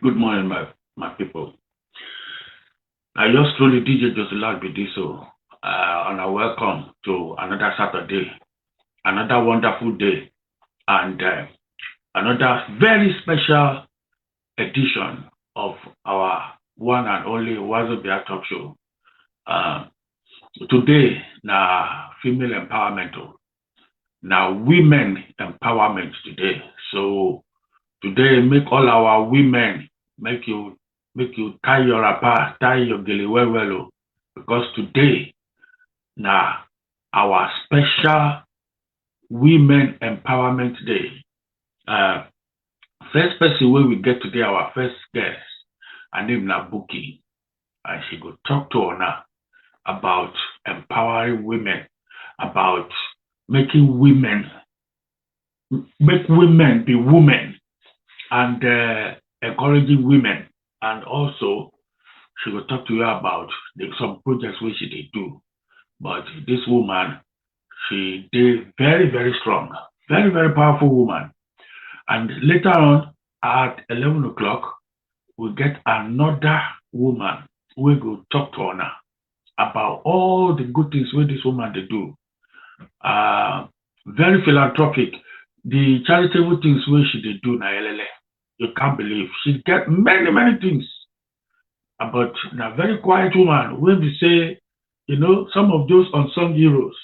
Good morning, my people. I just truly DJ Jossy Bediso, and I welcome to another Saturday, another wonderful day, and another very special edition of our one and only WAZOBIA talk show. Uh, Today, na female empowerment, now women empowerment today. So today, make all our women make you tie your wrapper, tie your gele well, because today now our special women empowerment day. First person where we get today, our first guest, her name na Buki, and she go talk to her about empowering women, about make women be women, and encouraging women. And also, she will talk to you about some projects which she did do. But this woman, she did very, very strong, very, very powerful woman. And later on, at 11 o'clock, we get another woman. We go talk to her about all the good things where this woman they do. Very philanthropic. The charitable things where she did do na you can't believe. She get many, many things. But a very quiet woman, when we say, some of those unsung heroes,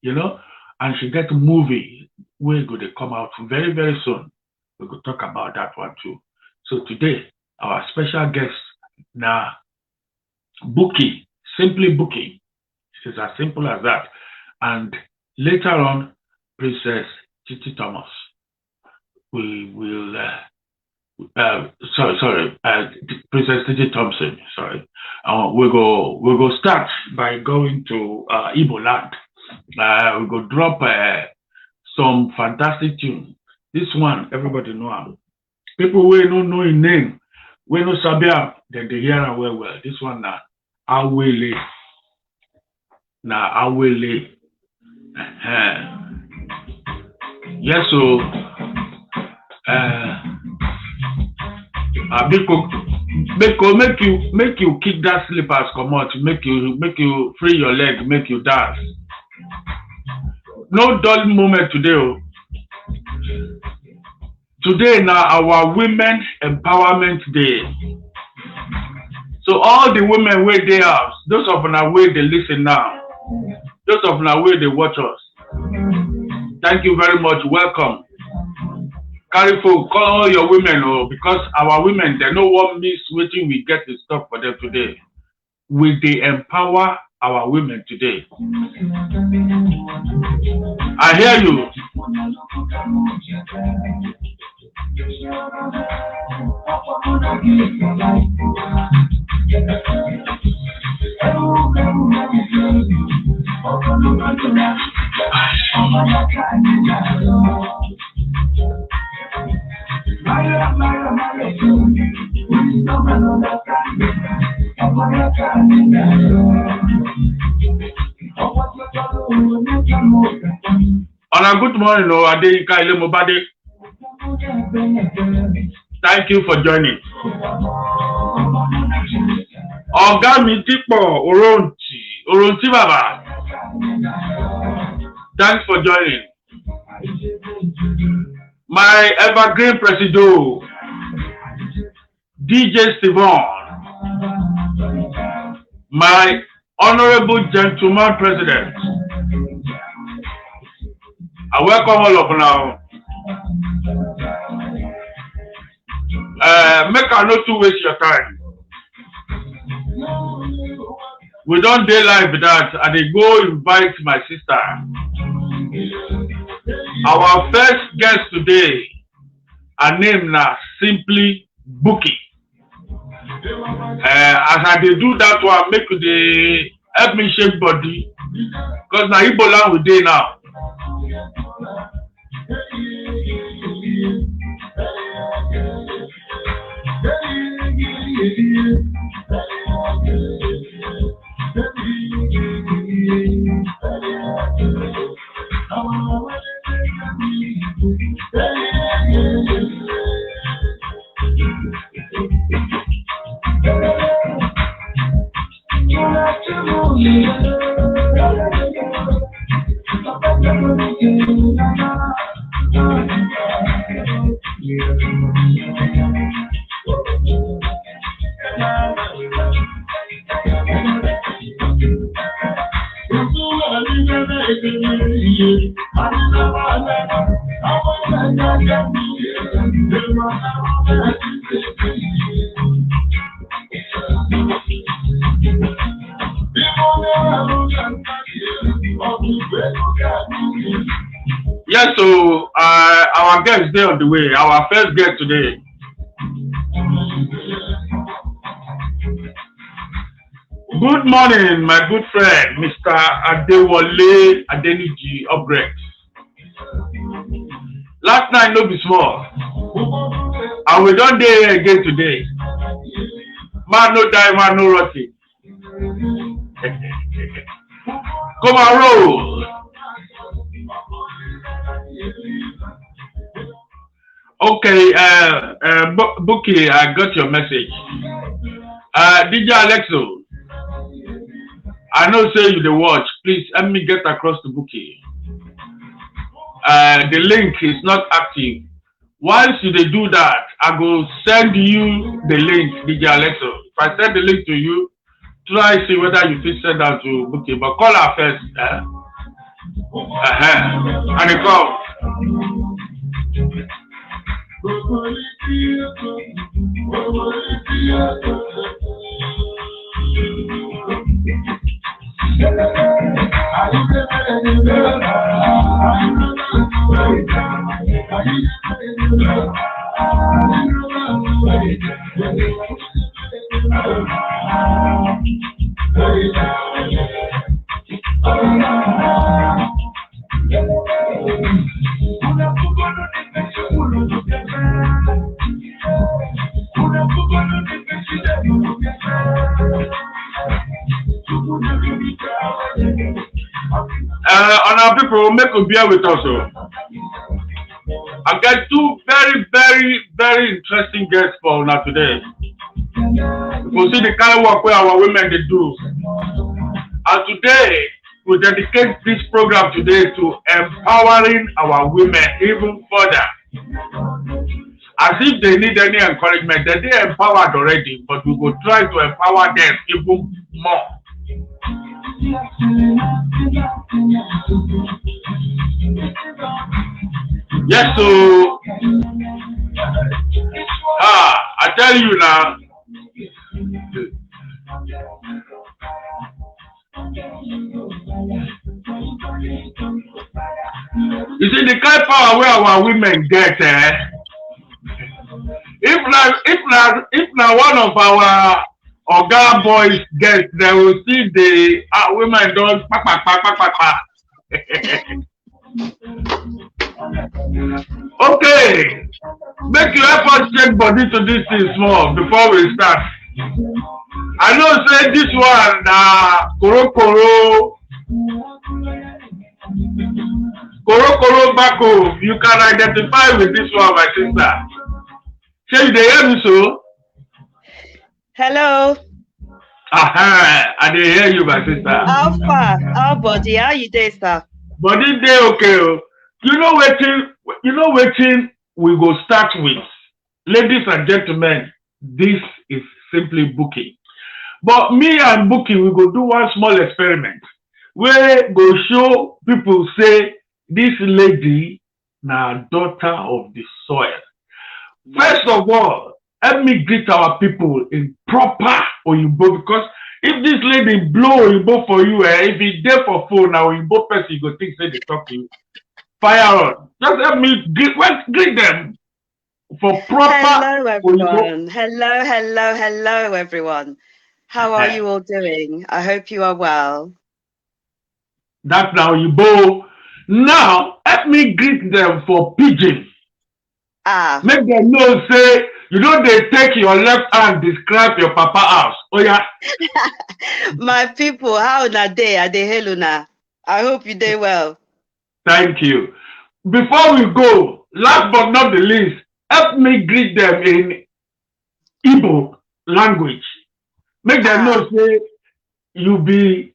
and she get a movie where go they come out very, very soon. We could talk about that one too. So today, our special guest now, Buki, simply Buki. It's as simple as that. And later on, Princess Titi Thomas. We will Princess Titi Thompson. Sorry, we go start by going to Igbo land. We go drop some fantastic tune. This one everybody know him. People who don't know his name, we know Sabia, then they hear him well. This one na Awele. Yes, so make you kick that slippers, come out, make you free your leg, make you dance. No dull moment today. Today now our Women Empowerment Day. So all the women where they are, those of them where they listen now, those of them where they watch us. Thank you very much. Welcome. Carry folk, call all your women, because our women, they know what miss waiting we get to stop for them today. Will they empower our women today? I hear you. On a good morning, Adeyinka Ilemobade. Thank you for joining. Ogami Tipo Oronti Baba. Thanks for joining. My evergreen presido, DJ Steven. My honorable gentleman president. I welcome all of you now. Make her not to waste your time. We don't day live with that, and they go invite my sister. Our first guest today, her name na simply Buki. As I do that one, make the help me shake body, because na Igbo land we dey now. Yes, so our guest is on the way. Our first guest today. Good morning, my good friend, Mr. Adewale Adeniji Upgrade. Last night, no be small. And we don't day again today. Man no die, man no rotting. Come and roll. Okay, Buki, I got your message. DJ Alexo, I know say you the watch. Please help me get across to Buki. The link is not active. Once you do that, I go send you the link, DJ Alexo. If I send the link to you, try see whether you can send that to Buki. But call her first. And it comes. On our people, make a beer with us. I got two very interesting guests for now today. We'll see the kind of work where our women they do. And today, we dedicate this program today to empowering our women even further. As if they need any encouragement, they empowered already, but we will try to empower them even more. Yes, so I tell you now. You see the kind of power where our women get, if now one of our Oga boys get, they will see the women don't Okay, make you help us check body to this thing small before we start. I know say this one Koro Bako, you can identify with this one, my sister. Say they hear me so? Hello. I didn't hear you, my sister. How far? How body? How you there, sir? Body day okay. You know waiting we go start with. Ladies and gentlemen, this is simply Buki. But me and Buki, we go do one small experiment where go show people say this lady na daughter of the soil. First of all, help me greet our people in proper Oyinbo, because if this lady blow Oyinbo for you, if it's there for phone now, Oyinbo person you go think say they talk to you. Fire on. Just help me greet them for proper. Hello everyone. Hello everyone. How are you all doing? I hope you are well. That's now Oyinbo. Now help me greet them for pidgin. Make them know say you know they take your left hand describe your papa house. Oh yeah. My people, how na day? Are they heluna? I hope you day well. Thank you. Before we go, last but not the least, help me greet them in Igbo language. Make them know say you be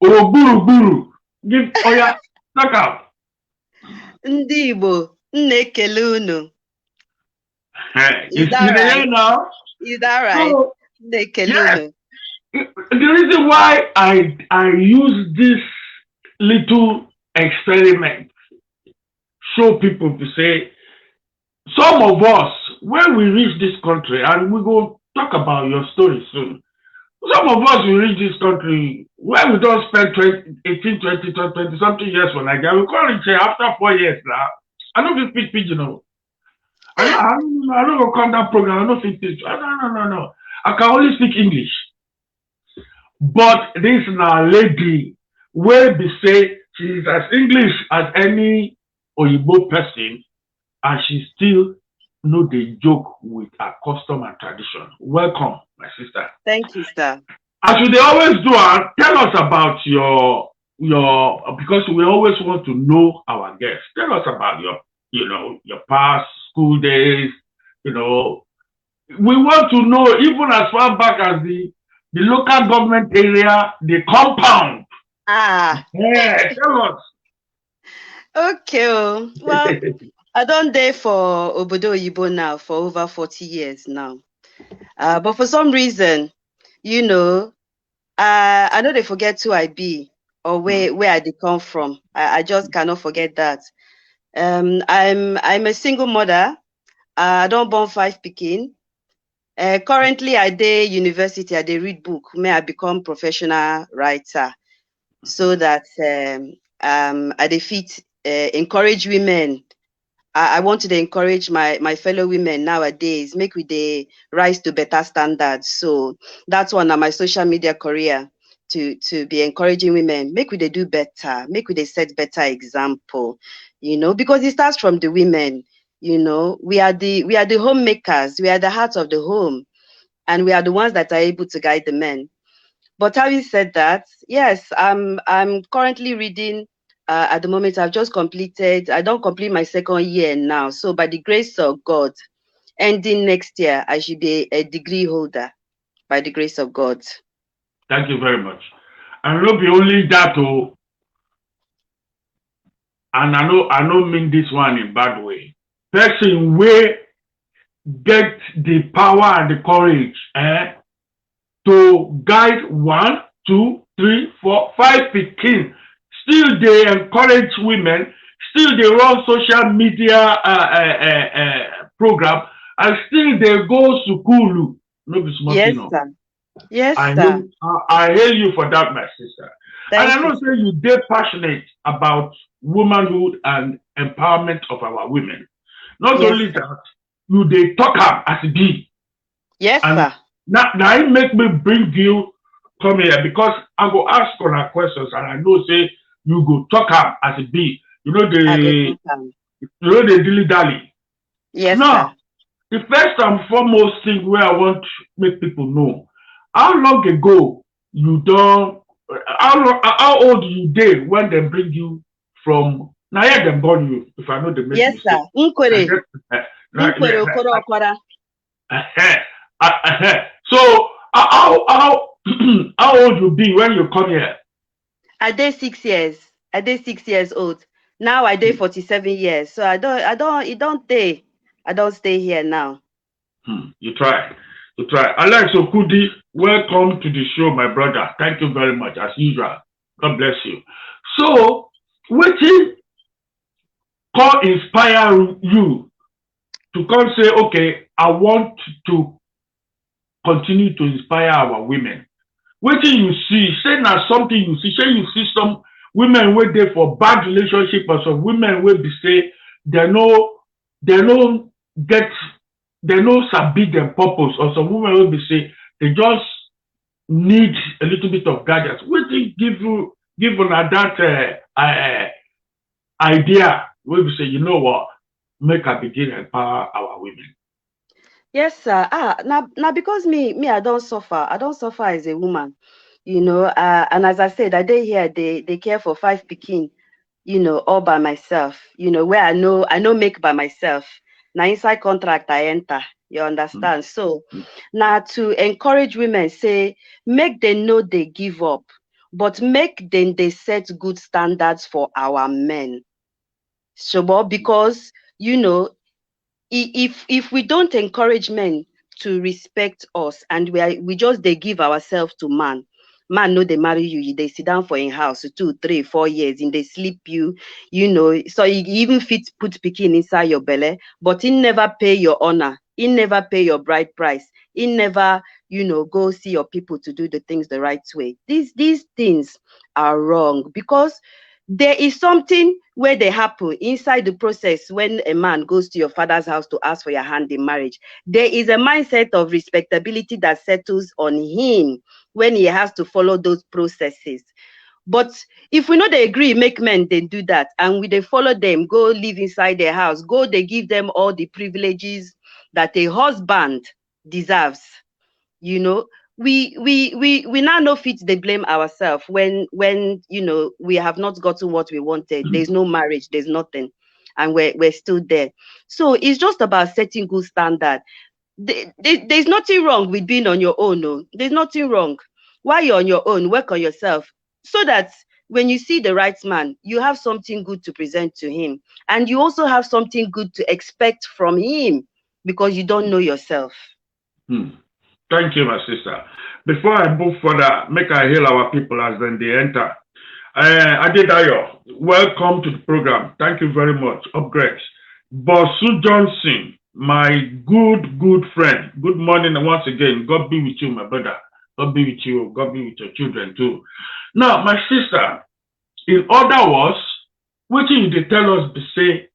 Oguruguru. Give Oya. Talk out. Ndị Igbo, m na-ekele unu. Hey, Is that you right? there now? Is that right? So, M na-ekele yes, unu. the reason why I use this little experiment show people to say some of us when we reach this country and we go talk about your story soon. Some of us will reach this country when we don't spend 20, 18, 20, 20 something years for Nigeria. We call it after 4 years now. I don't speak pidgin. I don't go come that program. I don't speak pidgin. No. I can only speak English. But this now lady will be say she's as English as any Oyibo person, and she still know the joke with her custom and tradition. Welcome, my sister. Thank you, sir. As they always do, tell us about your because we always want to know our guests. Tell us about your past school days. We want to know even as far back as the local government area, the compound. Yeah, tell us. Okay. Well, I don't dare for Obodo Oyibo now for over 40 years now. But for some reason, I know they forget who I be or where I come from. I just cannot forget that. I'm a single mother. I don't born 5 pikin. Currently, I dey university. I dey read book. May I become professional writer so that I dey fit encourage women. I want to encourage my fellow women nowadays. Make we dey rise to better standards. So that's one of my social media career to be encouraging women. Make we dey do better. Make we dey set better example. Because it starts from the women. We are the homemakers. We are the heart of the home, and we are the ones that are able to guide the men. But having said that, yes, I'm currently reading. At the moment, I don't complete my second year now. So by the grace of God, ending next year, I should be a degree holder by the grace of God. Thank you very much. And not be only that, and I know mean this one in bad way. Person will get the power and the courage to guide 1, 2, 3, 4, 5 pikin. Still they encourage women, still they run social media program, and still they go to school. No be small Yes, thing. sir. Yes, sir. I hail you for that, my sister. Thank and I know say you dey passionate about womanhood and empowerment of our women. Not Yes, only sir. that, you dey talk am as e be. Yes, And sir. now it make me bring you come here because I go ask her questions and I know say you go talk am as e be. You know the dilly dally. Yes, Now, sir. the first and foremost thing where I want to make people know, how long ago you don how old you dey when they bring you from na here dem born you if I know they make Yes, mistake. sir. Nkwere. Nkwere Okoro Okwara. So how how old you be when you come here? I dey 6 years. I dey 6 years old. Now I dey 47 years. So it don't stay. I don't stay here now. You try. Alex Okudi, welcome to the show, my brother. Thank you very much, as usual. God bless you. So, wetin come inspire you to come say, okay, I want to continue to inspire our women? Wetin you see, say na something you see, say you see some women wey dey for bad relationship or some women wey be say they no sabi dem purpose, or some women wey be say they just need a little bit of guidance. Wetin give una that idea wey be say, you know what, make I begin empower our women? Yes, sir. Now because me, I don't suffer. I don't suffer as a woman, and as I said, I dey here, they care for 5 pikin, all by myself, where I know make by myself. Now inside contract I enter, you understand? So now to encourage women, say, make them know they give up. but make them they set good standards for our men. So, because if we don't encourage men to respect us, and we just they give ourselves to man no they marry you, they sit down for in house 2, 3, 4 years, and they sleep you, so you even fit put pikin inside your belly, but he never pay your honor, he never pay your bride price, he never go see your people to do the things the right way. These things are wrong, because there is something where they happen inside the process when a man goes to your father's house to ask for your hand in marriage. There is a mindset of respectability that settles on him when he has to follow those processes. But if we know they agree, make men then do that, and we they follow them, go live inside their house, go they give them all the privileges that a husband deserves. We now know fit they blame ourselves when we have not gotten what we wanted. There's no marriage, there's nothing, and we're still there. So it's just about setting good standard. There's nothing wrong with being on your own. No, there's nothing wrong. While you're on your own, work on yourself, so that when you see the right man, you have something good to present to him, and you also have something good to expect from him, because you don't know yourself. Thank you, my sister. Before I move further, make I hail our people as then they enter. Adedayo, welcome to the program. Thank you very much. Upgrades. Bosu Johnson, my good friend. Good morning and once again. God be with you, my brother. God be with you. God be with your children too. Now, my sister, in other words, what you they tell us to say,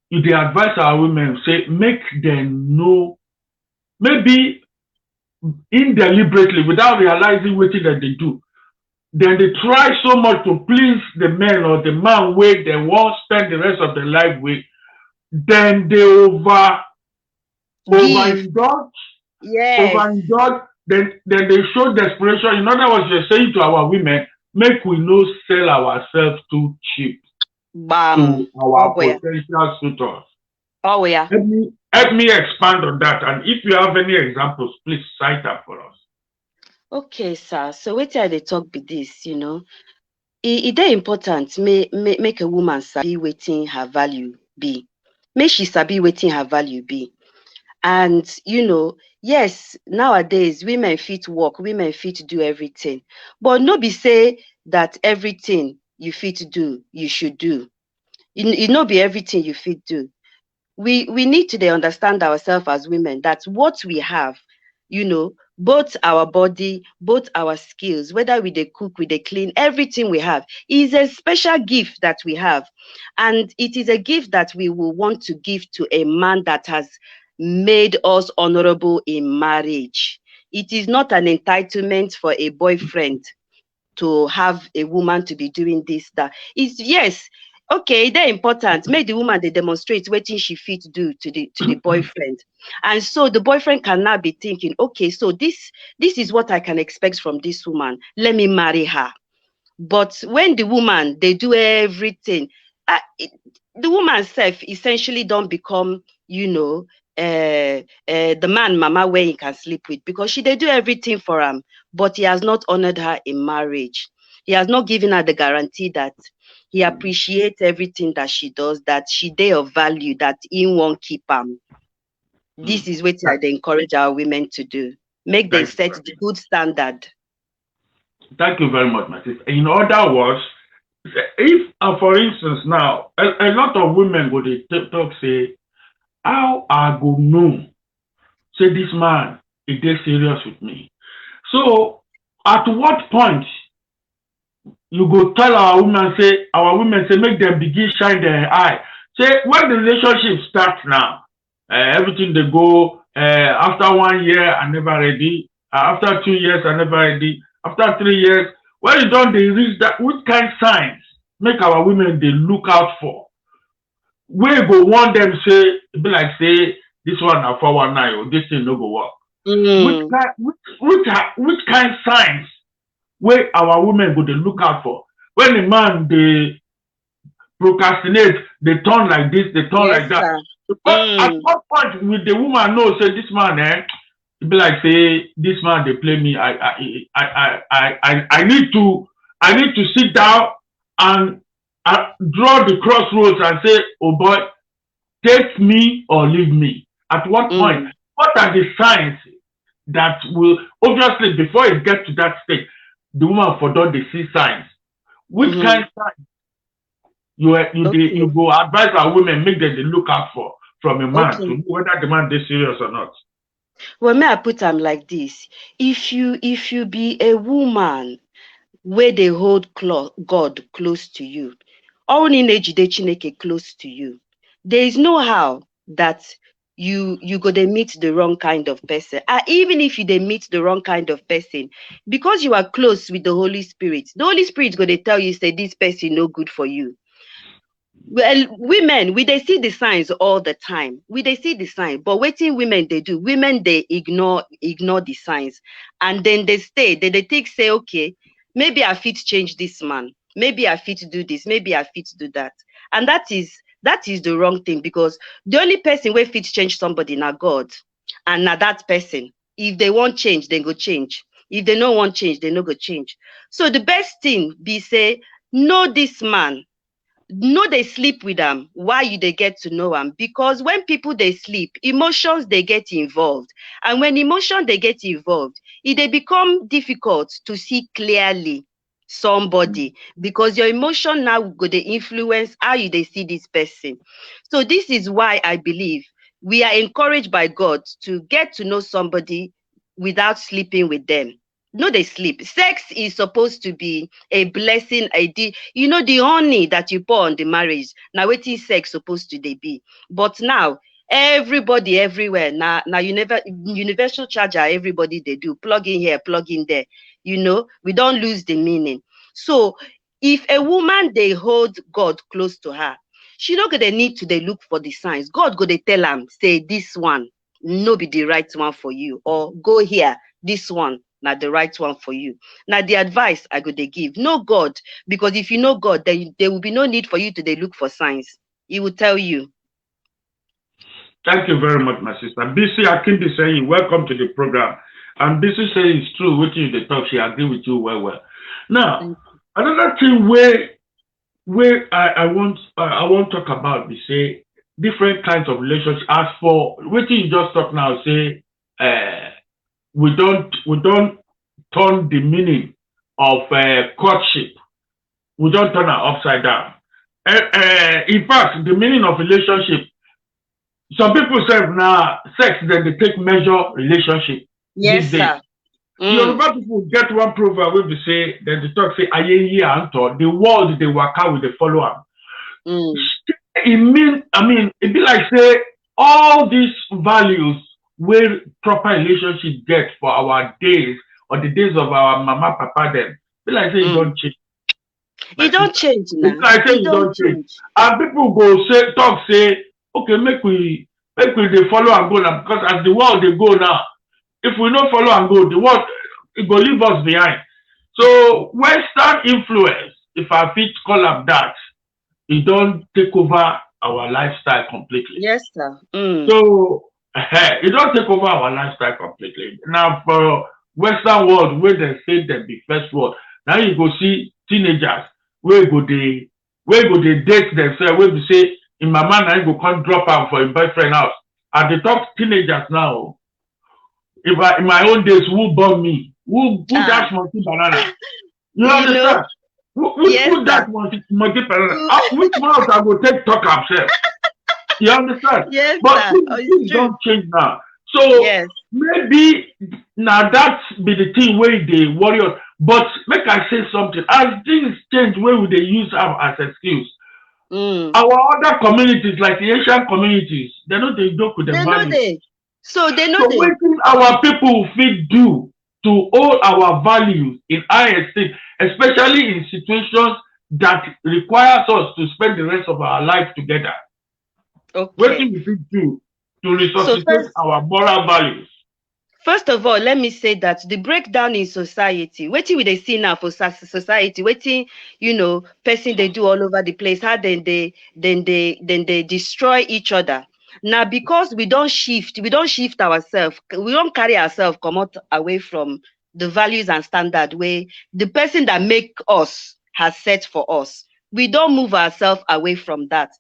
you they advise our women, say, make them know, maybe indeliberately, without realizing what that they do. Then they try so much to please the men or the man where they won't spend the rest of their life with. Then they overindulge, Yes. then they show desperation. In other words, you're saying to our women, make we no sell ourselves too cheap Bam. to our potential suitors. Oh yeah. Help me expand on that. And if you have any examples, please cite that for us. Okay, sir. So wetin they talk be this, it dey important make a woman sabi wetin her value be. Make she sabi wetin her value be. And yes, nowadays women fit work, women fit do everything, but no be say that everything you fit do, you should do. It no be everything you fit do. We need to understand ourselves as women, that what we have, both our body, both our skills, whether we dey cook, we dey clean, everything we have is a special gift that we have, and it is a gift that we will want to give to a man that has made us honorable in marriage. It is not an entitlement for a boyfriend to have a woman to be doing this, that. It's, yes, okay, they're important. Make the woman they demonstrate wetin she fit do to the boyfriend. And so the boyfriend can now be thinking, okay, so this is what I can expect from this woman. Let me marry her. But when the woman they do everything, the woman self essentially don't become, the man mama where he can sleep with, because they do everything for him, but he has not honored her in marriage. He has not given her the guarantee that he appreciates everything that she does, that she they of value, that he won't keep him. This is what I encourage our women to do. Make them set the good standard. Thank you very much, my sister. In other words, if, for instance, now, a lot of women go they talk, say, how I go know, say this man, is they serious with me. So, at what point you go tell our women, say, make them begin shine their eye. Say, when the relationship starts now, everything they go, after 1 year, I never ready. After 2 years, I never ready. After 3 years, when you don't they reach that, which kind of signs make our women they look out for? We go want them say, be like say, this one na 419 or this thing no go work. Which kind of signs where our women go to look out for? When the man they procrastinate, they turn like this, they turn like that. But at what point will the woman know, say this man, It be like say this man they play me. I need to sit down and draw the crossroads and say, oh boy, take me or leave me. At what point? Mm. What are the signs that will obviously before it gets to that stage, the woman for done they see signs. Which kind of signs you Okay. go advise our women make them they look out for from a man to Okay. know whether the man is serious or not. Well, may I put am like this? If you be a woman where they hold God close to you, all ejide Chineke close to you, there is no how that you go dey meet the wrong kind of person. And even if you dey meet the wrong kind of person, because you are close with the Holy Spirit go dey tell you say this person no good for you. Well, women, we they see the signs all the time. We they see the sign, but waiting women they do. Women they ignore the signs, and then they stay. They think say, okay, maybe I fit change this man. Maybe I fit do this. Maybe I fit do that. And that is the wrong thing, because the only person where fit change somebody now God, and now that person. If they want change, they go change. If they no want change, they no go change. So the best thing be say, know this man, no dey sleep with am while you dey get to know am, because when people dey sleep, emotions dey get involved, and when emotion dey get involved, e dey become difficult to see clearly somebody, because your emotion now go dey influence how you dey see this person. So this is why I believe we are encouraged by God to get to know somebody without sleeping with them. No dey sleep. Sex is supposed to be a blessing, the honey that you pour on the marriage. Now wetin sex supposed to dey be. But now everybody everywhere now universal charger, everybody they do plug in here, plug in there. We don't lose the meaning. So if a woman they hold God close to her, she no go dey need to dey look for the signs. God go dey tell am say this one no be the right one for you, or go here, this one na the right one for you. Now the advice I go dey give, know God, because if you know God, then there will be no need for you to dey look for signs. He will tell you. Thank you very much, my sister. BC Akindi saying, welcome to the program. And BC saying it's true, what you the talk, she agree with you well. Now, another thing where I want to talk about is say different kinds of relationships. As for what you just talk now, say we don't turn the meaning of courtship. We don't turn it upside down. In fact, the meaning of relationship, some people say now sex, then they take measure relationship. Yes, sir. Yoruba people get one proverb where they say, then they talk say, aye anto, the world they work out with the follower. It means, it be like say all these values where proper relationship get for our days or the days of our mama, papa, them, be like say it don't change. It don't change now. It's like say it don't change. And people go say, okay, make we they follow and go now, because as the world they go now, if we don't follow and go, the world it go leave us behind. So Western influence, if I fit call up that, it don't take over our lifestyle completely. Yes, sir. So it don't take over our lifestyle completely. Now for Western world, where they say they be first world, now you go see teenagers where go they date themselves, where we say in my man I go come drop out for a boyfriend house. At the top teenagers now, in my own days, who born me? Who dash monkey banana? You understand? Who dash monkey banana? Which mouth I go take talk himself? You understand? Yes, but things don't change now. So maybe now that be the thing where they worry us. But make I say something. As things change, where would they use as excuse? Our other communities, like the Asian communities, they know they joke with the values. So they know what our people feel do to hold our values in high esteem, especially in situations that requires us to spend the rest of our life together. Okay. What do we do to resuscitate our moral values? First of all, let me say that the breakdown in society, wetin we dey see now for society, wetin person they do all over the place, how then they destroy each other. Now, because we don't shift ourselves, we don't carry ourselves come out away from the values and standard way the person that make us has set for us. We don't move ourselves away from that.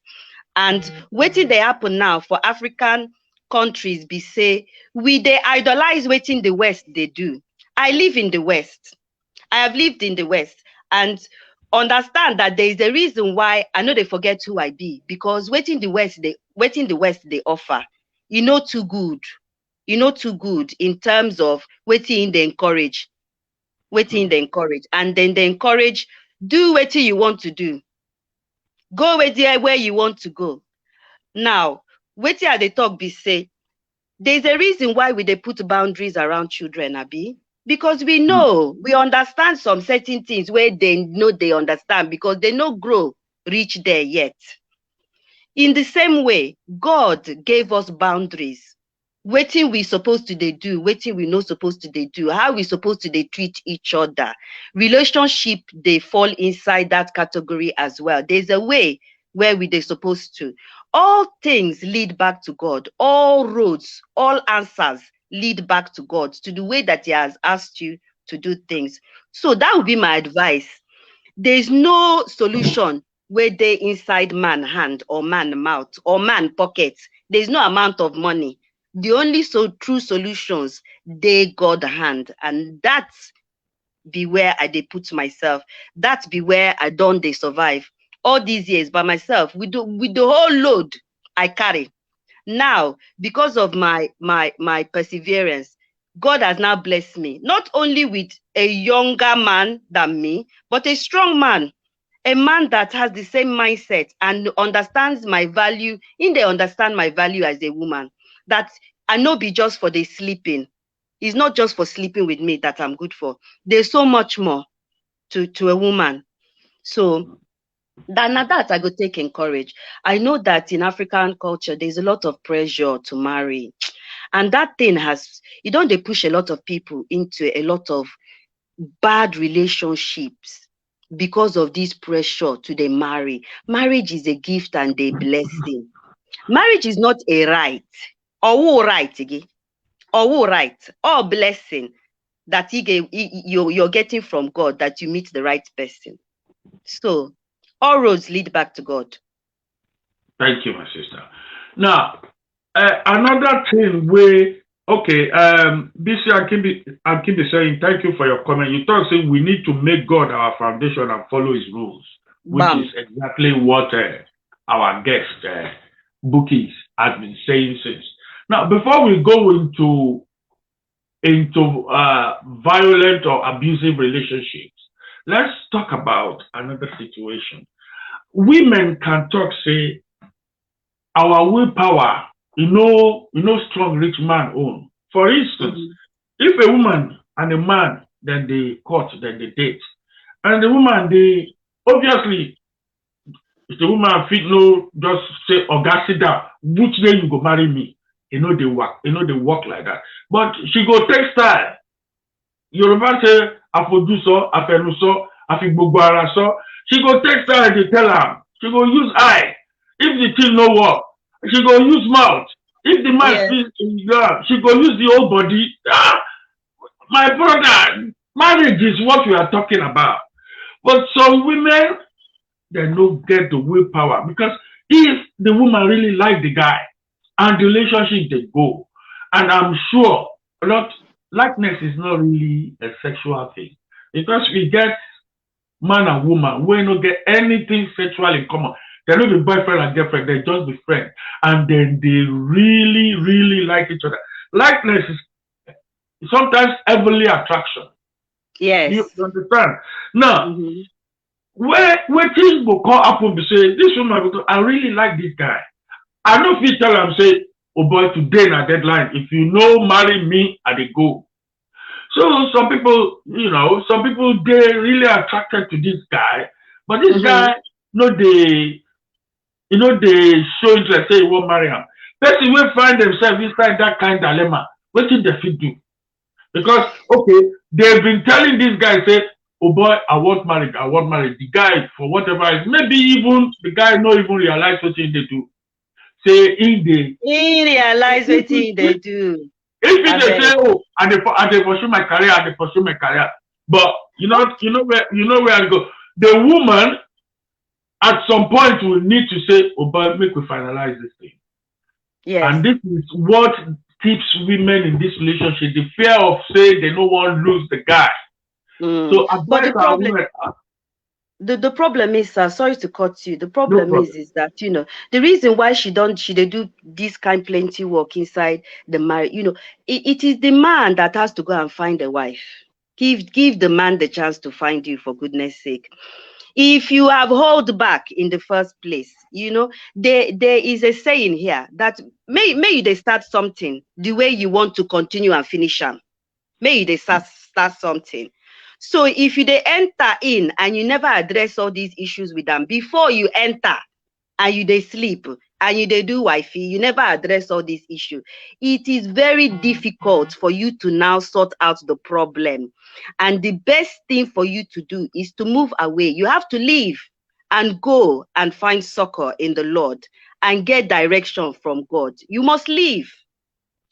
And wetin dey happen now for African countries be say we dey idolize wetin the West dey do. I live in the West. I have lived in the West and understand that there is a reason why I no dey forget who I be, because wetin the West dey offer, e no too good. E no too good in terms of wetin dey encourage. And then they encourage, do wetin you want to do. Go where you want to go. Now, wetin I dey talk be say, there's a reason why we dey put boundaries around children, abi. Because we know, we understand some certain things where they know they understand because they no grow reach there yet. In the same way, God gave us boundaries. Wetin we supposed to dey do, wetin we no supposed to dey do, how we supposed to dey treat each other. Relationship dey fall inside that category as well. There's a way where we dey supposed to. All things lead back to God. All roads, all answers lead back to God, to the way that He has asked you to do things. So that would be my advice. There's no solution where they inside man hand or man mouth or man pocket. There's no amount of money. The only true solutions, they God hand. And that's be where I dey put myself. That's be where I don't dey survive. All these years by myself, with the whole load I carry. Now, because of my perseverance, God has now blessed me, not only with a younger man than me, but a strong man, a man that has the same mindset and understands my value. They understand my value as a woman, that I know be just for the sleeping. It's not just for sleeping with me that I'm good for. There's so much more to a woman. So that I go take encourage. I know that in African culture, there's a lot of pressure to marry. And that thing they push a lot of people into a lot of bad relationships because of this pressure to they marry. Marriage is a gift and a blessing. Marriage is not a right. Or right again. Or right. Or blessing that you're getting from God, that you meet the right person. So all roads lead back to God. Thank you, my sister. Now, another thing where, okay, BC I keep saying, thank you for your comment. You talk saying we need to make God our foundation and follow His rules, which Bam. is exactly what our guest, Buki, has been saying since. Now, before we go into violent or abusive relationships, let's talk about another situation. Women can talk, say, our willpower, strong rich man own. For instance, if a woman and a man, then they court, then they date, and the woman, they obviously, if the woman fit no just say, "Oga, sit down, which day you go marry me?" They work like that. But she go take style. Yoruba say, "Afojuso, afenuso, afigbogbo She go take style, they tell her. She go use eye. If the thing no work, she go use mouth. If the man speaks in God, she go use the whole body. My brother, marriage is what we are talking about. But some women, they don't get the willpower, because if the woman really like the guy and the relationship they go, and I'm sure likeness is not really a sexual thing, because we get man and woman we don't get anything sexual in common. They don't be boyfriend and girlfriend, they just be friends, and then they really, really like each other. Likeness is sometimes heavenly attraction. Yes. You understand? Now, where things go call up and say, this woman, because I really like this guy. I know if you tell him, say, oh boy, today na deadline. If you know marry me, I dey go. So some people, they really attracted to this guy, but this guy, they show interest, say, you won't marry him. Person will find themselves inside that kind of dilemma. What did they fit do? Because, okay, they've been telling this guy, say, oh boy, I want marriage. The guy, for whatever, maybe even the guy not even realize what they do. say in the He realize what thing they if do. it I they beg. say, oh, and they pursue my career, and they pursue my career. But you know where I go. The woman at some point will need to say, oh, but make we finalize this thing. Yes. And this is what keeps women in this relationship, the fear of saying they don't want to lose the guy. Mm. So But advise the our problem women, the problem is, sorry to cut you. The no problem problem. is that the reason why she they do this kind plenty work inside the marriage. It is the man that has to go and find a wife. Give the man the chance to find you, for goodness sake. If you have held back in the first place, there is a saying here that may they start something the way you want to continue and finish them. May they start something. So if you they enter in and you never address all these issues with them before you enter, and you they sleep and you they do wifey, you never address all these issues. It is very difficult for you to now sort out the problem. And the best thing for you to do is to move away. You have to leave and go and find succor in the Lord and get direction from God. You must leave,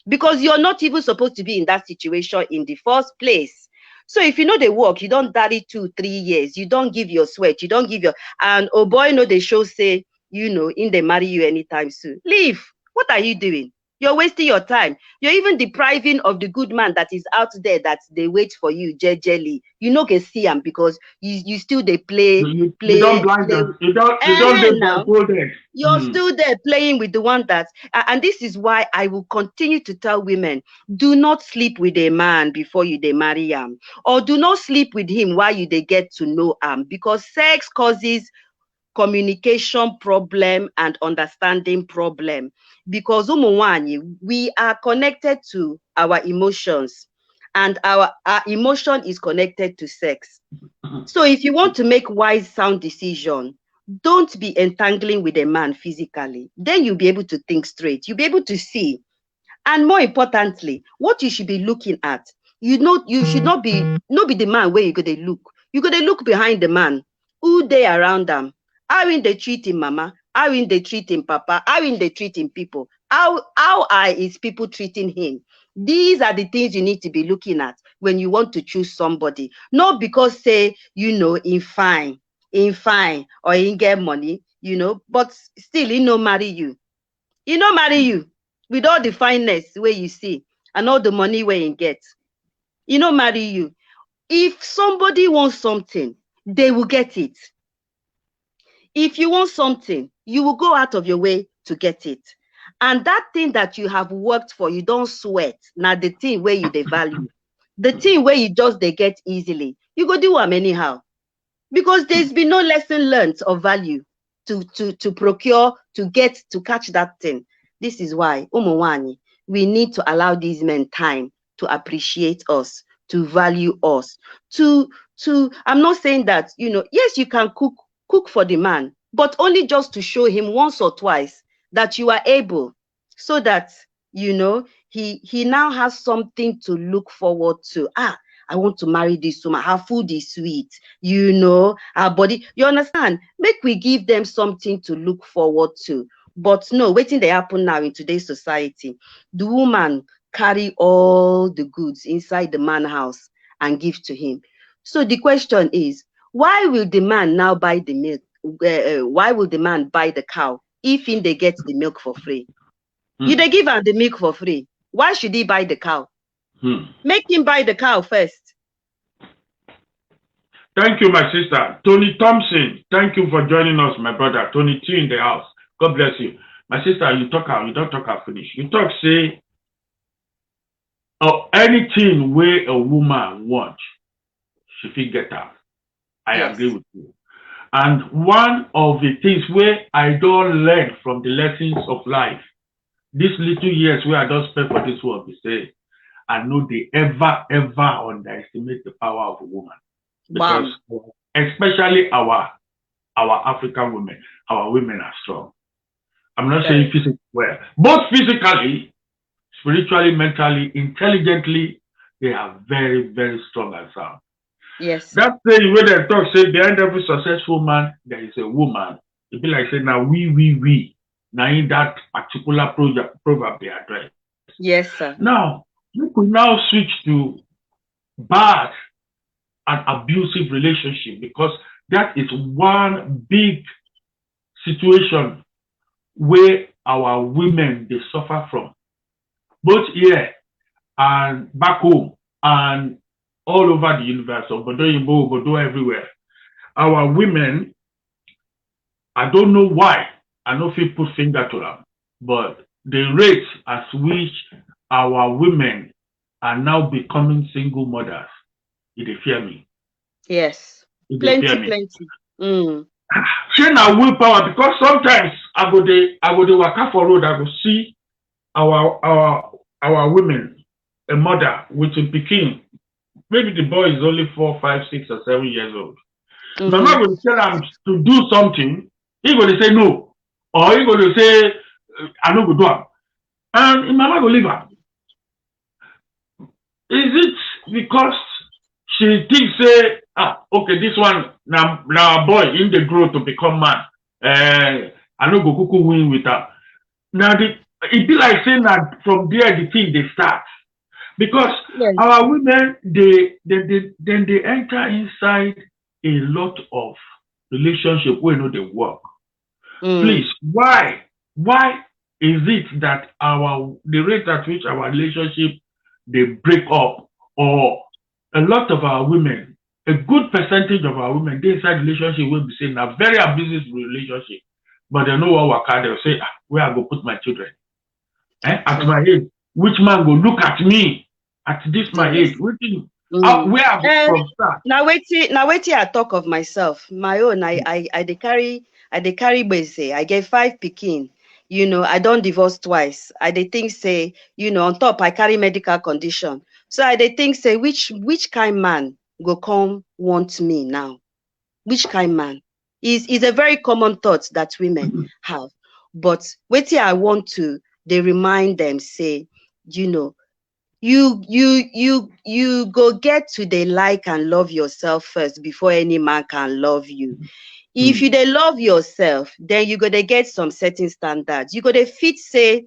because you're not even supposed to be in that situation in the first place. So if you know the work, you don't daddy 2 3 years, you don't give your sweat, you don't give your, and oh boy, no, they show say, in they marry you anytime soon. Leave. What are you doing? You're wasting your time. You're even depriving of the good man that is out there that they wait for you, jelly. You know, can see him because you still they play, You don't play, blind play. them. You don't do Now blindfolded. you're still there playing with the one that, and this is why I will continue to tell women, do not sleep with a man before you they marry him, or do not sleep with him while you they get to know him, because sex causes communication problem and understanding problem. Because we are connected to our emotions, and our emotion is connected to sex. So if you want to make wise, sound decision, don't be entangling with a man physically. Then you'll be able to think straight. You'll be able to see. And more importantly, what you should be looking at, you should not be the man where you go to look. You go to look behind the man. Who they around them? How in they treat him mama? How in they treat him papa? How in they treat him people? How are his people treating him? These are the things you need to be looking at when you want to choose somebody. Not because say, in fine, or in get money, but still he no marry you. He no marry you with all the fineness where you see and all the money where you get. He no marry you. If somebody wants something, they will get it. If you want something, you will go out of your way to get it. And that thing that you have worked for, you don't sweat. Now the thing where you they value. The thing where you just they get easily. You go do them anyhow. Because there's been no lesson learned of value to procure, to get, to catch that thing. This is why, Umowani, we need to allow these men time to appreciate us, to value us, I'm not saying that, yes, you can cook for the man, but only just to show him once or twice that you are able, so that, he now has something to look forward to. I want to marry this woman. Her food is sweet, her body. You understand? Make we give them something to look forward to. But no, waiting they happen now in today's society. The woman carry all the goods inside the man house and give to him. So the question is, why will the man now buy the milk? Why will the man buy the cow if they get the milk for free? You they give her the milk for free. Why should he buy the cow? Make him buy the cow first. Thank you, my sister. Tony Thompson, thank you for joining us, my brother. Tony T in the house. God bless you. My sister, you don't talk her finish. You talk, say, anything where a woman wants, she fit get her. I agree with you. And one of the things where I don't learn from the lessons of life, these little years where I don't spend for this world, we say, I know they ever underestimate the power of a woman. Because especially our African women, our women are strong. I'm not saying physically well, both physically, spiritually, mentally, intelligently, they are very, very strong and sound. Yes. That thing where they talk, say behind every successful man, there is a woman. It be like saying now we. Now in that particular proverb they address. Yes, sir. Now, we could now switch to bad and abusive relationship because that is one big situation where our women they suffer from, both here and back home and all over the universe, Obodo everywhere. Our women, I don't know why, I know if you put finger to them, but the rate at which our women are now becoming single mothers, it fear me. Yes. It Plenty, fear me. plenty. Mm. Shey na willpower because sometimes I go dey waka for road, I go see our women, a mother with a pikin, maybe the boy is only 4, 5, 6 or 7 years old. Mama Mm-hmm. go tell am to do something, he go dey say no, or he go dey say I no go do am, and im mama go leave am. Is it because she think say okay, this one na boy im dey grow to become man, I no go kuku win with am. Now it be like saying that from there the thing they start because Yes. our women they enter inside a lot of relationship where no they work. Mm. Please, why is it that our the rate at which our relationship they break up, or a lot of our women, a good percentage of our women, they inside relationship will be saying a very abusive relationship, but they know what work out, they'll say, where I go put my children. At Okay. my age, which man go look at me at this my age? Yes. Where I go Mm. from start? Now waiting I talk of myself. My own, I dey carry gbese. I get 5 pikin. I don't divorce twice. I dey think say, on top I carry medical condition. So I dey think say which kind man go come want me now? Which kind man? Is a very common thought that women have. But waiting I want to they remind them say, you know, you go get to dey like and love yourself first before any man can love you. If you Hmm. dey love yourself, then you go dey get some certain standards. You go dey fit say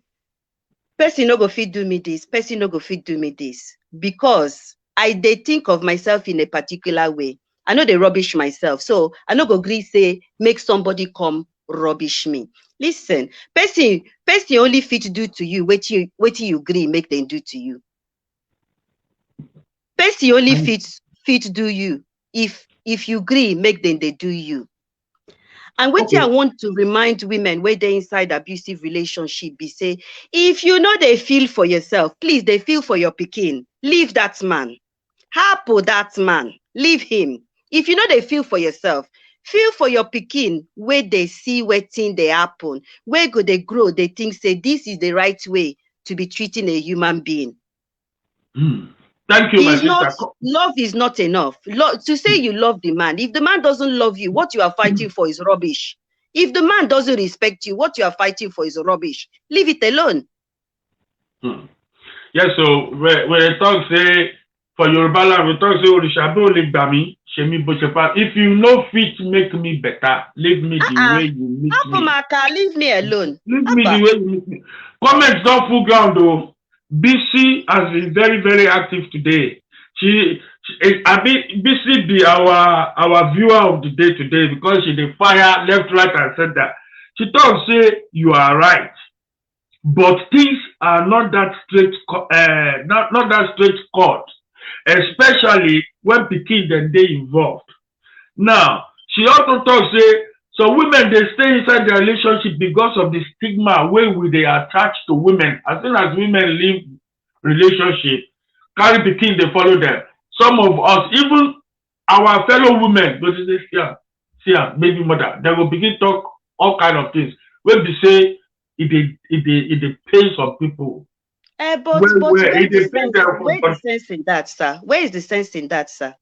person no go fit do me this, person no go fit do me this, because I dey think of myself in a particular way. I no dey rubbish myself, so I no go gree say make somebody come rubbish me. Listen, person only fit do to you wetin you gree make dem do to you. Person only And fit do you if you gree make dem dey do you. And wetin I okay, want to remind women wey dey inside abusive relationship be say, if you no dey feel for yourself, please dey feel for your pikin. Leave that man. Hapo that man. Leave him. If you no dey feel for yourself, feel for your pikin wey dey see wetin dey happen, wey go dey grow, dey think say this is the right way to be treating a human being. hmm. Thank you, my Is not sister. love is not enough. To say you love the man, if the man doesn't love you, what you are fighting for is rubbish. If the man doesn't respect you, what you are fighting for is rubbish. Leave it alone. Hmm. Yes, so when I talk say for Yoruba land, we talk say Orisha be only gbami, shemi bo shepa. If you no fit make me better, leave me the way you meet me. Apomaka, leave me alone. Leave me the Abba. way you meet me. Comments don't full ground though. BC has been very, very active today. I mean, BC be our viewer of the day today because she dey fire left, right, and center. She talks say you are right, but things are not that not that straight cut, especially when pikin dem dey involved. Now, she also talk say some women dey stay inside their relationship because of the stigma wey we dey attach to women. As soon as women leave relationship, carry pikin dey follow them. Some of us, even our fellow women, go dey say see am baby mother, dem go begin talk all kind of things wey be say e dey pain some people But well well. where E is the dey pain sense? dem Where is the sense in that, sir? Where is the sense in that, sir?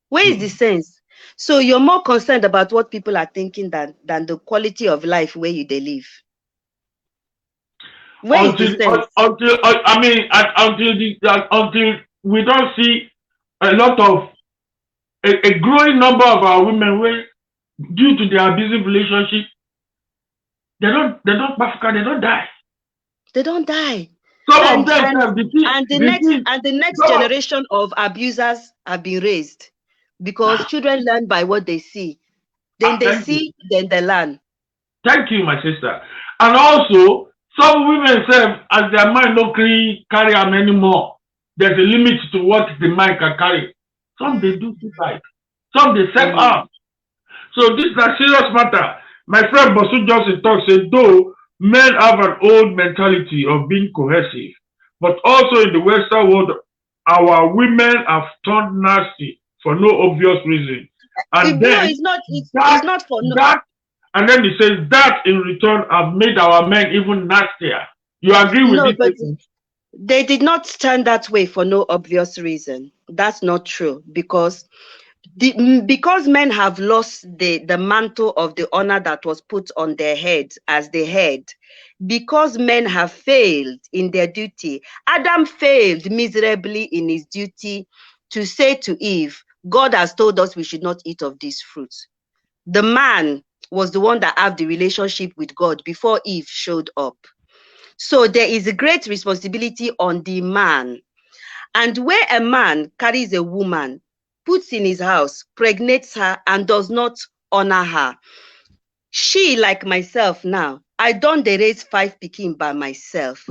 Where is the sense? So you're more concerned about what people are thinking than the quality of life where you dey live. Where is the sense? I mean until we don't see a lot of a growing number of our women wey due to their abusive relationship they don't Africa, they don't die. They don't die. Some of And them and have and the next no, generation of abusers have been raised because children learn by what they see. Then they thank you. see, then they learn. Thank you, my sister. And also, some women say, as their mind no carry them anymore, there's a limit to what the mind can carry. Some they do suicide. Some they self Mm. harm. So this is a serious matter. My friend Bosu Johnson talks said, though men have an old mentality of being cohesive, but also in the Western world, our women have turned nasty for no obvious reason. And No, then it's that not for no. that and then he says that in return have made our men even nastier. You agree with No, this but statement? they did not stand that way for no obvious reason. That's not true because men have lost the mantle of the honor that was put on their head as the head, because men have failed in their duty. Adam failed miserably in his duty to say to Eve, God has told us we should not eat of this fruit. The man was the one that had the relationship with God before Eve showed up. So there is a great responsibility on the man. And where a man carries a woman, puts in his house, pregnates her, and does not honor her, she, like myself now, I don't raise 5 pikin by myself.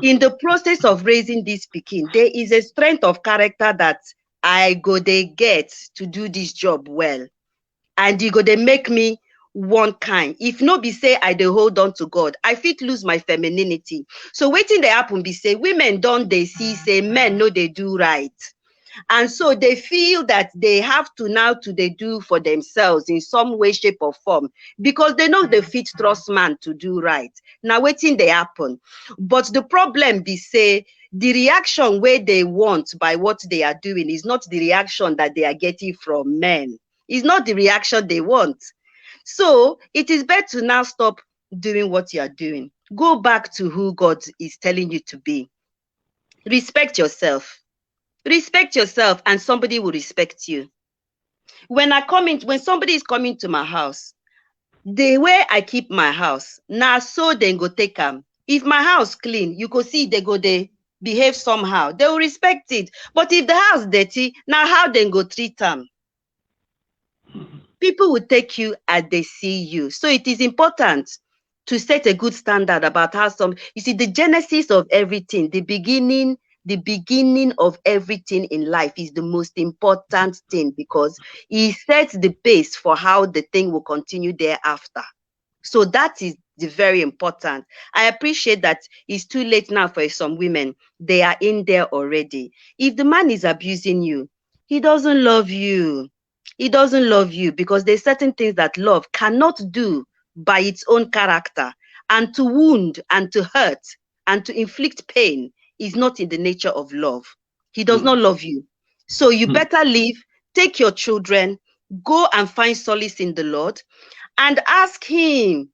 In the process of raising this pikin, there is a strength of character that I go they get to do this job well. And you go they make me one kind. If no be say I dey hold on to God, I fit lose my femininity. So wetin dey happen be say women don dey see say men no dey do right. And so they feel that they have to now to they do for themselves in some way, shape, or form, because they know they fit trust man to do right. Now waiting they happen. But the problem be say the reaction where they want by what they are doing is not the reaction that they are getting from men. It's not the reaction they want. So it is better to now stop doing what you are doing. Go back to who God is telling you to be. Respect yourself. Respect yourself and somebody will respect you. When somebody is coming to my house, the way I keep my house, now so they go take them. If my house clean, you go see they behave somehow. They will respect it. But if the house dirty, now how they go treat them? People will take you as they see you. So it is important to set a good standard about how you see, the genesis of everything, the beginning of everything in life is the most important thing, because it sets the pace for how the thing will continue thereafter. So that is the very important. I appreciate that it's too late now for some women. They are in there already. If the man is abusing you, he doesn't love you. He doesn't love you because there's certain things that love cannot do by its own character. And to wound and to hurt and to inflict pain is not in the nature of love. He does not love you. So you better leave, take your children, go and find solace in the Lord, and ask him.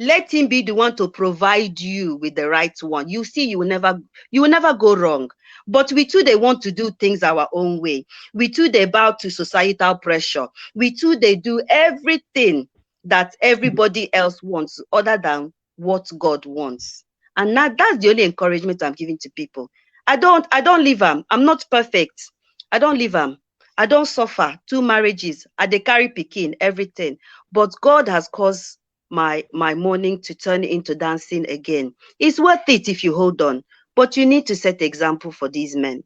Let him be the one to provide you with the right one. You see, you will never go wrong. But we too, they want to do things our own way. We too, they bow to societal pressure. We too, they do everything that everybody else wants other than what God wants. And now that's the only encouragement I'm giving to people. I don't leave them. I'm not perfect. I don't leave them. I don't suffer 2 marriages. I dey carry pikin, everything. But God has caused my mourning to turn into dancing again. It's worth it if you hold on, but you need to set example for these men.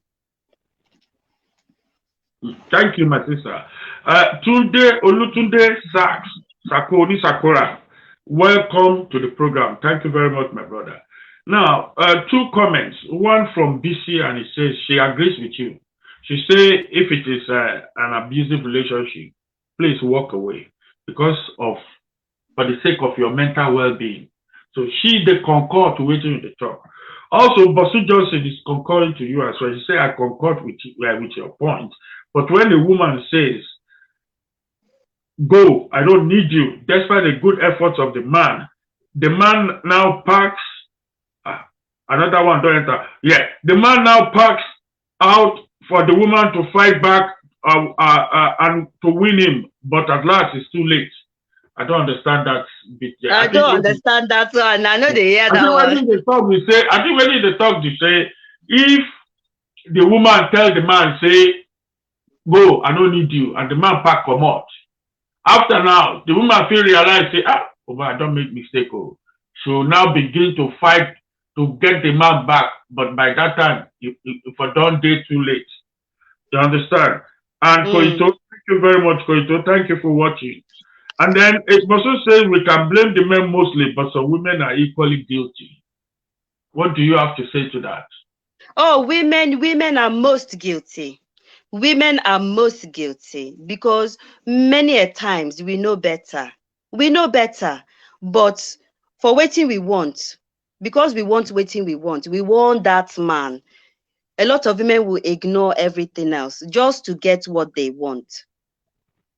Thank you, my sister. Tunde Olutunde Sachs Sakori Sakura, welcome to the program. Thank you very much, my brother. Now, 2 comments. One from BC, and it says she agrees with you. She say if it is an abusive relationship, please walk away because of for the sake of your mental well-being. So she they concur to waiting in the talk. Also, Bosu Johnson is concurring to you as well. She say I concur with your point. But when a woman says, go, I don't need you, despite the good efforts of the man now packs, another one don't enter. Yeah, the man now packs out for the woman to fight back and to win him, but at last it's too late. I don't understand that bit there. I don't understand that one. I know they hear that one. When they talk, we say, I think when they talk, they say, if the woman tell the man, say, go, I don't need you, and the man pack come out. After now, the woman feel realize, say, oh, I don't make mistake. Oh. So now begin to fight to get the man back. But by that time, if I don't date too late. You understand? And Koito, thank you very much, Koito. Thank you for watching. And then it also says we can blame the men mostly, but some women are equally guilty. What do you have to say to that? Oh, women are most guilty. Women are most guilty because many a times we know better. We know better, but for waiting we want, because we want waiting we want that man. A lot of women will ignore everything else just to get what they want.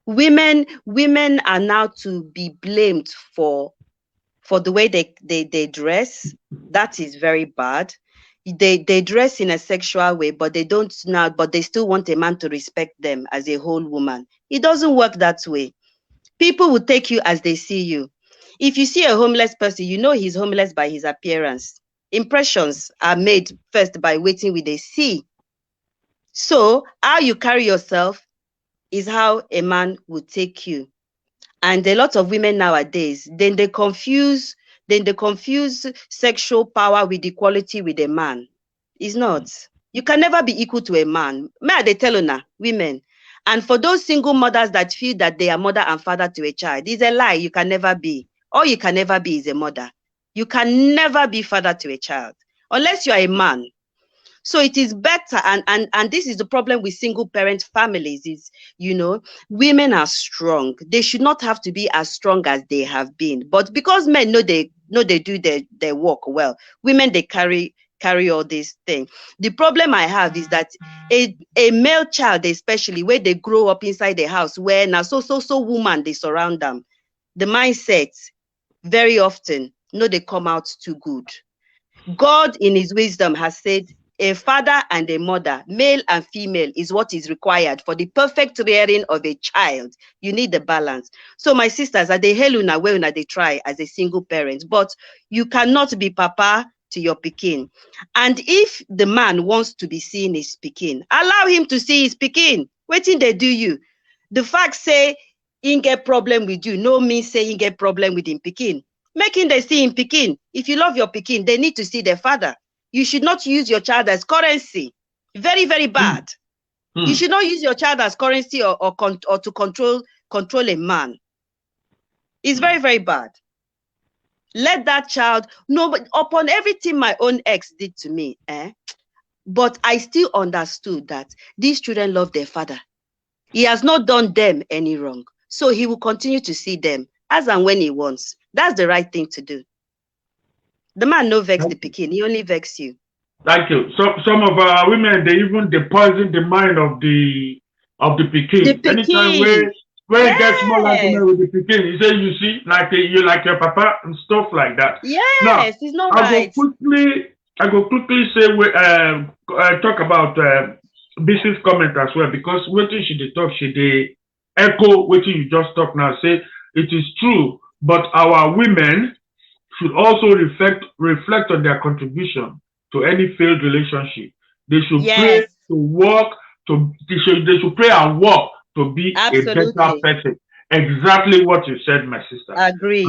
Women are now to be blamed for the way they dress. That is very bad. They dress in a sexual way, but they still want a man to respect them as a whole woman. It doesn't work that way. People will take you as they see you. If you see a homeless person, you know he's homeless by his appearance. Impressions are made first by waiting with a see. So how you carry yourself is how a man will take you. And a lot of women nowadays, then they confuse sexual power with equality with a man. It's not. You can never be equal to a man. May they tell you, women. And for those single mothers that feel that they are mother and father to a child, it's a lie. You can never be. All you can never be is a mother. You can never be father to a child unless you are a man. So it is better, and this is the problem with single parent families is, women are strong. They should not have to be as strong as they have been. But because men know they do their work well, women, they carry all these things. The problem I have is that a male child, especially where they grow up inside the house, where now so woman they surround them, the mindset very often they come out too good. God in his wisdom has said, a father and a mother, male and female, is what is required for the perfect rearing of a child. You need the balance. So my sisters, are they heluna well na they try as a single parent, but you cannot be papa to your pikin. And if the man wants to be seen his pikin, allow him to see his pikin. Wetin they do you? The fact say he get problem with you, no means say he get problem with him pikin. Making they see him pikin. If you love your pikin, they need to see their father. You should not use your child as currency. Very, very bad. You should not use your child as currency or to control a man. It's very, very bad. Let that child know, but upon everything my own ex did to me, but I still understood that these children love their father. He has not done them any wrong. So he will continue to see them as and when he wants. That's the right thing to do. The man no vex the pikin, he only vex you. Thank you. So some of our women, they even poison the mind of the pikin. Anytime when it gets more argument with the pikin, you say, you see, like you like your papa and stuff like that. Yes, now, it's not right. I go quickly say talk about business comment as well, because what she they talk, she they echo what you just talk now. Say it is true, but our women should also reflect on their contribution to any failed relationship. They should pray to work they should pray and work to be a better person. Exactly what you said, my sister. Agreed.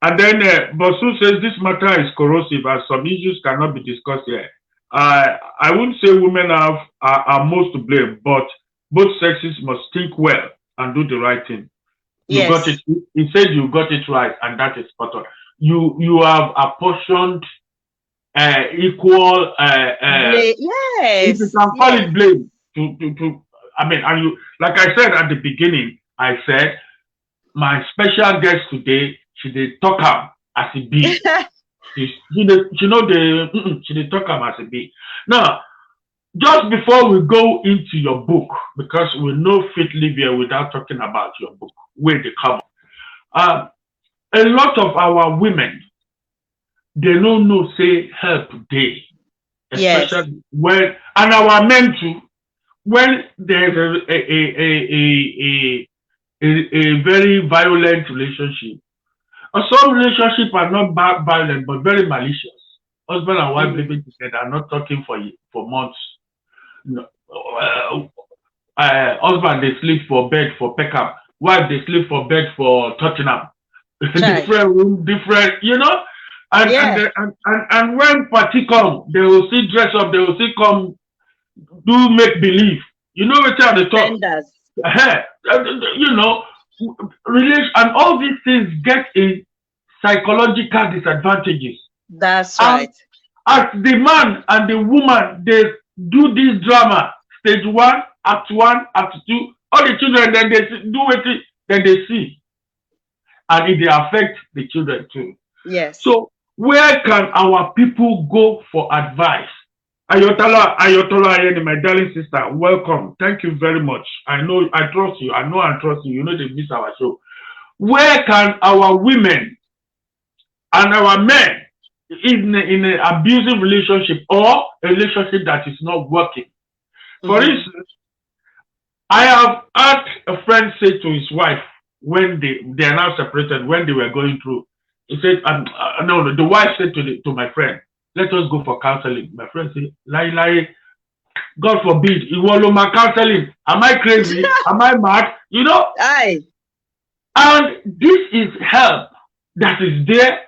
And then Bosu says this matter is corrosive as some issues cannot be discussed here. I wouldn't say women are most to blame, but both sexes must think well and do the right thing. You got it. He said you got it right, and that is spot on. You have apportioned equal. If you can call it blame to. I mean, and you, like I said at the beginning, I said my special guest today, she did talk am as it be. she did talk am as it be. Now, just before we go into your book, because we know fit live here without talking about your book, where they come. A lot of our women, they don't know say help day, especially when, and our men too, when there's a very violent relationship. Some relationships are not violent but very malicious. Husband and wife living together are not talking for months. No, husband they sleep for bed for Peckham, wife they sleep for bed for Tottenham. Different room, different, And, and when party come, they will still dress up, they will still come do make believe. You know what they talk. Relation and all these things get a psychological disadvantages. That's right. As the man and the woman they do this drama, stage 1, act 1, act 2, all the children then they do it, then they see. And it they affect the children too. Yes. So where can our people go for advice? Ayotola, my darling sister, welcome. Thank you very much. I know I trust you. I know I trust you. You know they miss our show. Where can our women and our men in an abusive relationship or a relationship that is not working? For instance, I have had a friend say to his wife when they are now separated, when they were going through, he said, no, the wife said to my friend, let us go for counseling. My friend said, lie, God forbid, you want my counseling. Am I crazy? Am I mad? Aye. And this is help that is there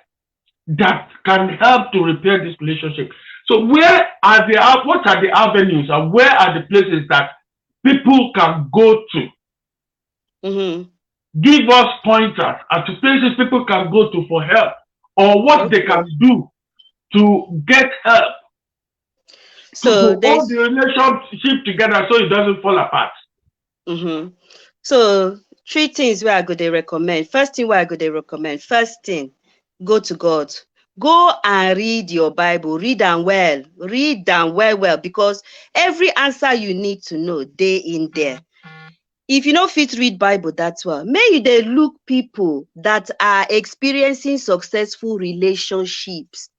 that can help to repair this relationship. So what are the avenues and where are the places that people can go to? Give us pointers as to places people can go to for help or what they can do to get help. So to hold the relationship together so it doesn't fall apart. So 3 things where I go to recommend. First thing where I go to recommend. First thing, go to God. Go and read your Bible. Read them well. Read them well, because every answer you need to know, they in there. If you don't fit read Bible, that's well. Maybe they look people that are experiencing successful relationships.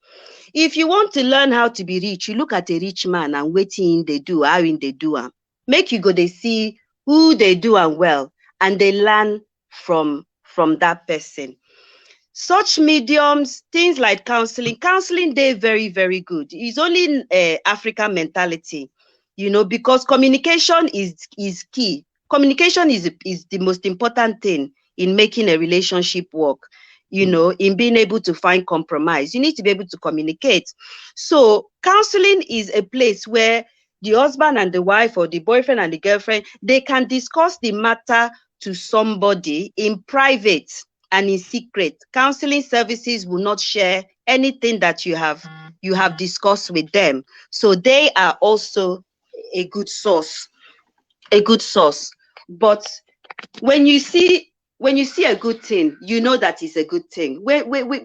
If you want to learn how to be rich, you look at a rich man and waiting they do, how in they do them. Make you go, they see who they do and well, and they learn from that person. Such mediums, things like counseling, they're very, very good. It's only African mentality, because communication is key. Communication is the most important thing in making a relationship work. In being able to find compromise, you need to be able to communicate. So counseling is a place where the husband and the wife or the boyfriend and the girlfriend, they can discuss the matter to somebody in private and in secret. Counseling services will not share anything that you have discussed with them. So they are also a good source. But when you see a good thing, you know that it's a good thing.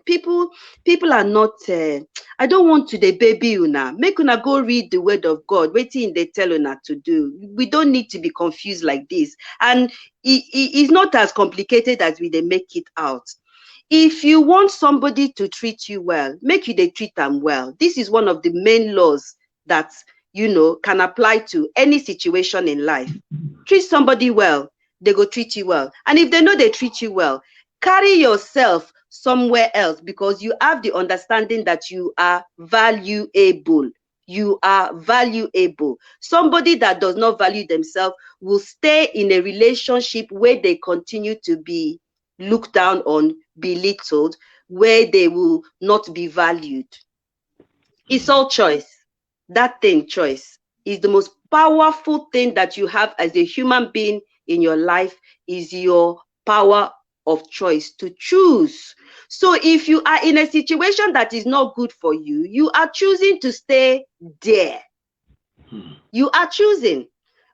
People are not. I don't want to baby you now. Make una go read the word of God. Waiting they tell una to do. We don't need to be confused like this. And it's not as complicated as they make it out. If you want somebody to treat you well, make you they treat them well. This is one of the main laws that can apply to any situation in life. Treat somebody well, they go treat you well. And if they know they treat you well, carry yourself somewhere else because you have the understanding that you are valuable. You are valuable. Somebody that does not value themselves will stay in a relationship where they continue to be looked down on, belittled, where they will not be valued. It's all choice. That thing, choice, is the most powerful thing that you have as a human being in your life, is your power of choice to choose. So if you are in a situation that is not good for you, you are choosing to stay there. You are choosing,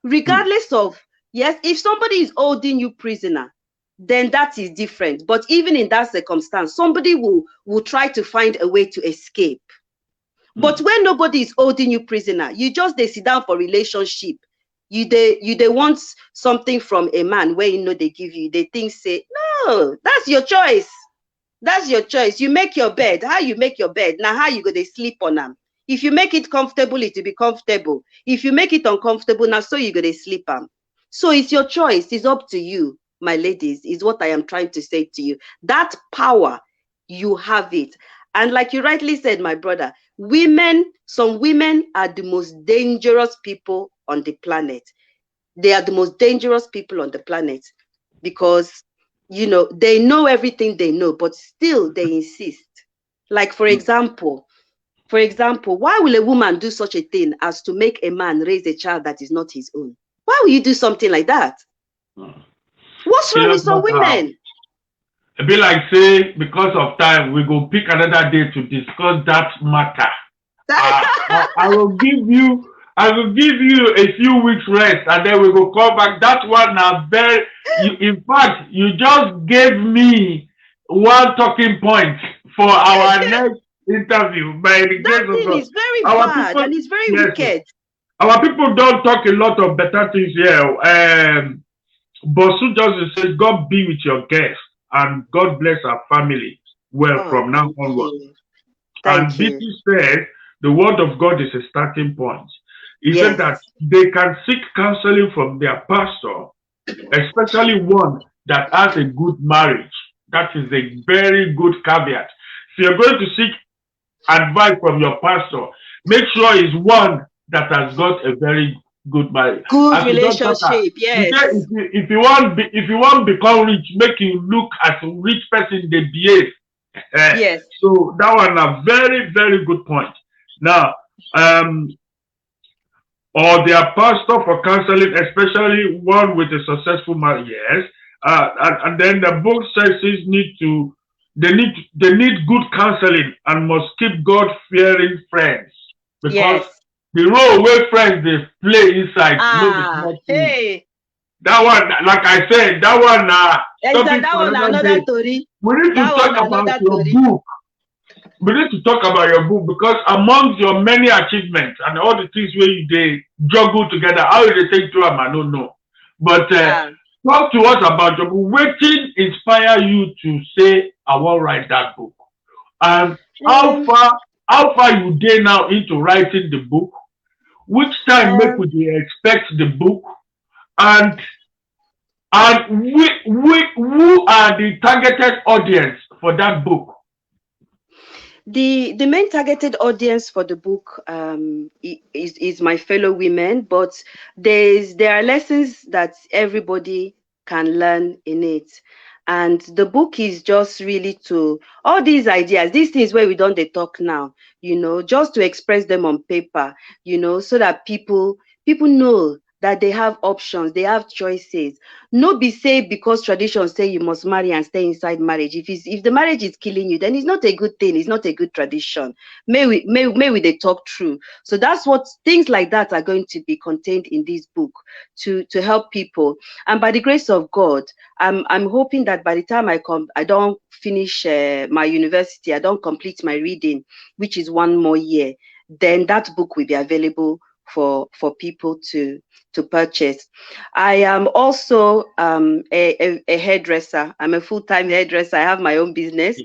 regardless of, yes, if somebody is holding you prisoner, then that is different. But even in that circumstance, somebody will try to find a way to escape. But when nobody is holding you prisoner, you just they sit down for relationship. You they want something from a man where they give you. They think say, no, that's your choice. That's your choice. You make your bed. How you make your bed? Now how you go they sleep on them? If you make it comfortable, it will be comfortable. If you make it uncomfortable, now so you go they sleep on. So it's your choice. It's up to you. my ladies, is what I am trying to say to you. That power, you have it. And like you rightly said, my brother, some women are the most dangerous people on the planet. They are the most dangerous people on the planet because, they know everything they know, but still they insist. Like, for example, why will a woman do such a thing as to make a man raise a child that is not his own? Why will you do something like that? What's wrong with some women? It be like say, because of time, we go pick another day to discuss that matter. I will give you a few weeks rest, and then we go come back. That one now very. In fact, you just gave me one talking point for our next interview. By the grace of God, is very bad and it's very wicked. Our people don't talk a lot of better things here. Bosu just says, God be with your guest and God bless our family well from now onward. And Buki said, the word of God is a starting point. He said that they can seek counseling from their pastor, especially one that has a good marriage. That is a very good caveat. If you're going to seek advice from your pastor, make sure it's one that has got a very good marriage. Good relationship, yes. If you want become rich, make you look as a rich person they behave. Yes. So that one a very, very good point. Now, or their pastor for counseling, especially one with a successful marriage, yes. And then the book says they need good counseling and must keep God-fearing friends, because the role where friends they play inside. That one, like I said, that one another story. We need to talk about your book. We need to talk about your book, because among your many achievements and all the things where they juggle together, how they take through them, I don't know. But talk to us about your book. What inspire you to say, I will write that book? And how far you dey now into writing the book? Which time make we expect the book? And who are the targeted audience for that book? The main targeted audience for the book is my fellow women, but there are lessons that everybody can learn in it. And the book is just really to all these ideas, these things where we don't they talk now, just to express them on paper, so that people know that they have options, they have choices. No be say because tradition say you must marry and stay inside marriage. If the marriage is killing you, then it's not a good thing. It's not a good tradition. May we they talk true. So that's what things like that are going to be contained in this book to help people. And by the grace of God, I'm hoping that by the time I don't finish my university, I don't complete my reading, which is 1 more year, then that book will be available for people to purchase. I am also a hairdresser. I'm a full-time hairdresser. I have my own business,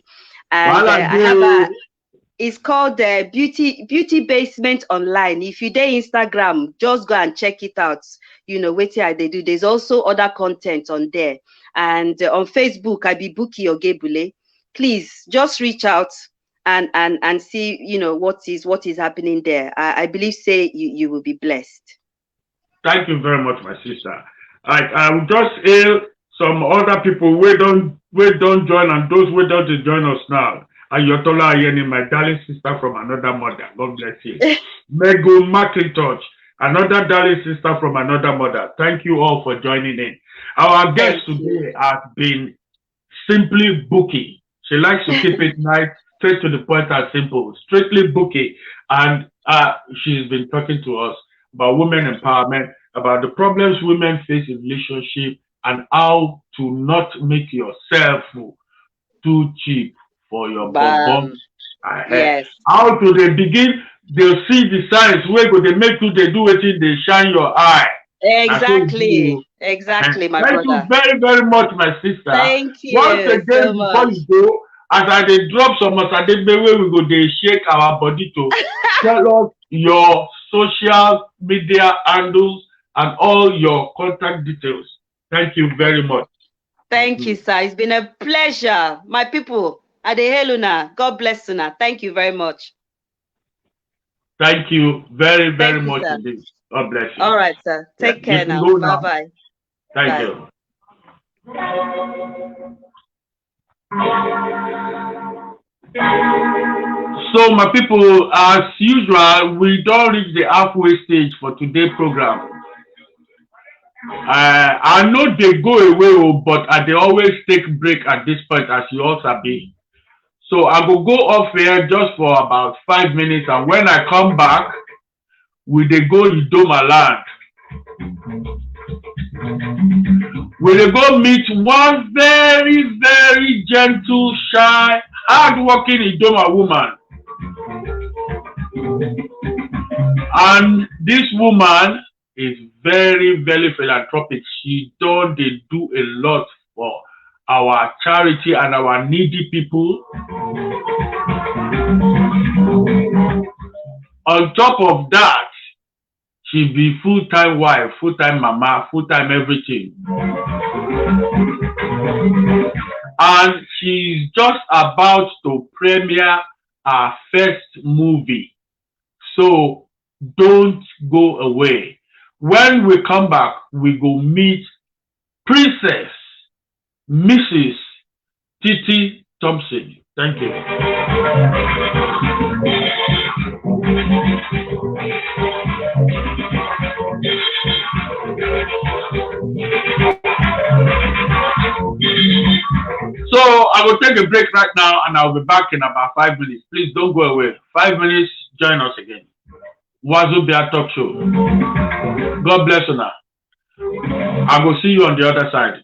and it's called Beauty Basement Online. If you dey Instagram, just go and check it out. What they do. There's also other content on there, and on Facebook, I be Buki Ogebule. Please just reach out and see what is happening there. I believe say you will be blessed. Thank you very much, my sister. I will just hail some other people we don't join, and those who don't join us now. Ayotola Ayeni, my darling sister from another mother. God bless you. Mego McIntosh, another darling sister from another mother. Thank you all for joining in. Our guest today has been simply Buki. She likes to keep it nice, straight to the point and simple. Strictly Buki. And she's been talking to us about women empowerment, about the problems women face in relationship, and how to not make yourself too cheap for your bum. Yes. How to they begin, they'll see the signs where they make you they do it, they shine your eye. Exactly. Exactly, my brother. Thank you very, very much, my sister. Thank you. Once again, before you go, as I they drop some where we go, they shake our body to tell us your social media handles and all your contact details. Thank you very much. Thank you, sir. It's been a pleasure. My people, Adeheluna, God bless you. Thank you very much. Thank you very, very Thank you, much sir. indeed. God bless you. All right, sir. Take care You can now. go now. Bye-bye. Thank Bye. you. So, my people, as usual, we don't reach the halfway stage for today's program. I know they go away, but they always take break at this point, as you all sabi. So I will go off here just for about 5 minutes, and when I come back, we dey go Idoma land. We dey go meet one very, very gentle, shy, hardworking Idoma woman. And this woman is very, very philanthropic. She don dey do a lot for our charity and our needy people. On top of that, she be full-time wife, full-time mama, full-time everything. And she's just about to premiere her first movie. So don't go away. When we come back, we go meet Princess Mrs. Titi Thompson. Thank you. So I will take a break right now and I'll be back in about 5 minutes. Please don't go away. 5 minutes, join us again. WAZOBIA Talk Show. God bless you now. I will see you on the other side.